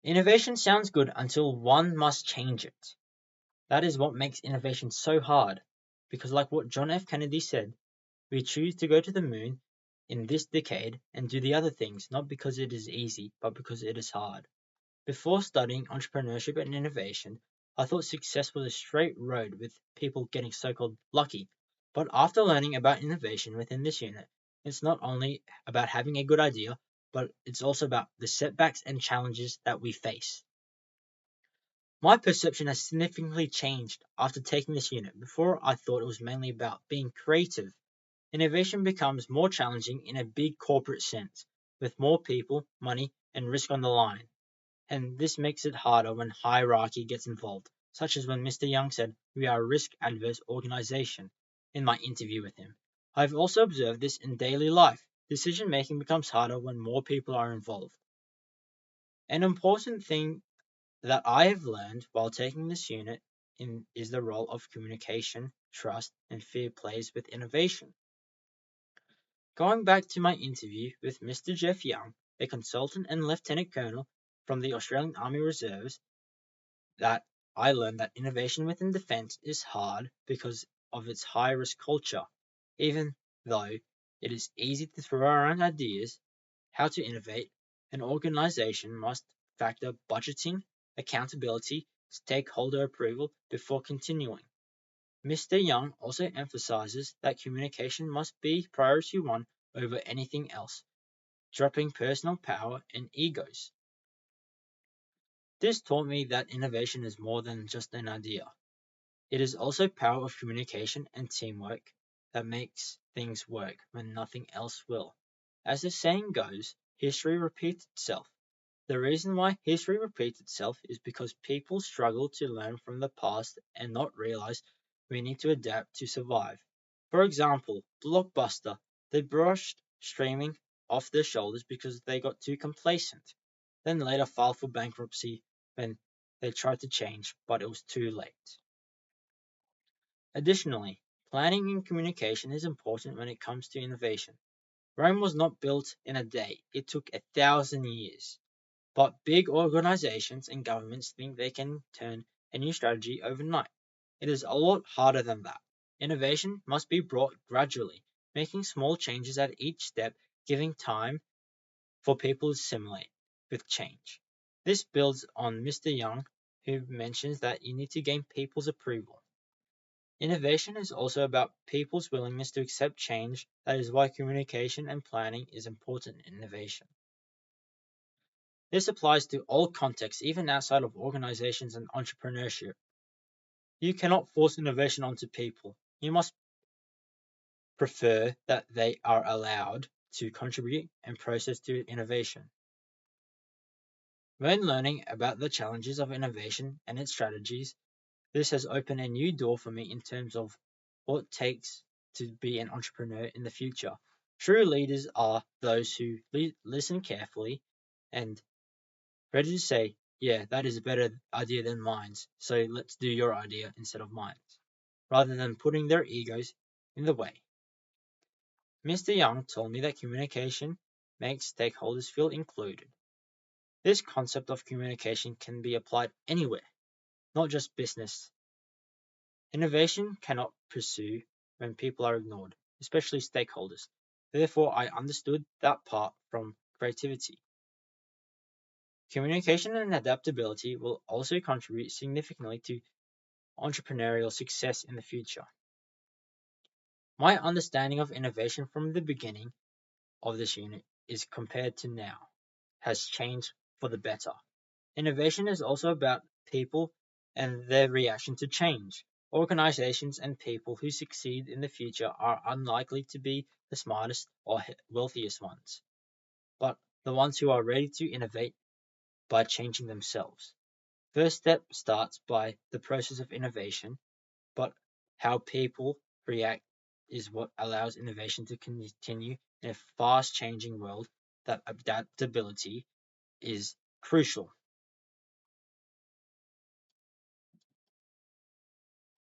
Innovation sounds good until one must change it. That is what makes innovation so hard, because like what John F. Kennedy said, we choose to go to the moon in this decade and do the other things not because it is easy, but because it is hard. Before studying entrepreneurship and innovation, I thought success was a straight road with people getting so-called lucky. But after learning about innovation within this unit, it's not only about having a good idea, but it's also about the setbacks and challenges that we face. My perception has significantly changed after taking this unit. Before, I thought it was mainly about being creative. Innovation becomes more challenging in a big corporate sense, with more people, money, and risk on the line. And this makes it harder when hierarchy gets involved, such as when Mr. Young said, "We are a risk adverse organization," in my interview with him. I've also observed this in daily life. Decision making becomes harder when more people are involved. An important thing that I have learned while taking this unit is the role of communication, trust, and fear plays with innovation. Going back to my interview with Mr. Jeff Young, a consultant and lieutenant colonel from the Australian Army Reserves, that I learned that innovation within defense is hard because of its high risk culture. Even though it is easy to throw around ideas how to innovate, an organization must factor budgeting, accountability, stakeholder approval before continuing. Mr. Young also emphasizes that communication must be priority one over anything else, dropping personal power and egos. This taught me that innovation is more than just an idea. It is also power of communication and teamwork that makes things work when nothing else will. As the saying goes, history repeats itself. The reason why history repeats itself is because people struggle to learn from the past and not realize we need to adapt to survive. For example, Blockbuster, they brushed streaming off their shoulders because they got too complacent, then later filed for bankruptcy when they tried to change, but it was too late. Additionally, planning and communication is important when it comes to innovation. Rome was not built in a day, it took 1,000 years. But big organizations and governments think they can turn a new strategy overnight. It is a lot harder than that. Innovation must be brought gradually, making small changes at each step, giving time for people to assimilate with change. This builds on Mr. Young, who mentions that you need to gain people's approval. Innovation is also about people's willingness to accept change. That is why communication and planning is important in innovation. This applies to all contexts, even outside of organizations and entrepreneurship. You cannot force innovation onto people. You must prefer that they are allowed to contribute and process to innovation. When learning about the challenges of innovation and its strategies, this has opened a new door for me in terms of what it takes to be an entrepreneur in the future. True leaders are those who listen carefully and ready to say, yeah, that is a better idea than mine, so let's do your idea instead of mine, rather than putting their egos in the way. Mr. Young told me that communication makes stakeholders feel included. This concept of communication can be applied anywhere, not just business. Innovation cannot pursue when people are ignored, especially stakeholders. Therefore, I understood that part from creativity. Communication and adaptability will also contribute significantly to entrepreneurial success in the future. My understanding of innovation from the beginning of this unit is compared to now has changed for the better. Innovation is also about people and their reaction to change. Organizations and people who succeed in the future are unlikely to be the smartest or wealthiest ones, but the ones who are ready to innovate by changing themselves. First step starts by the process of innovation, but how people react is what allows innovation to continue in a fast changing world. That adaptability is crucial.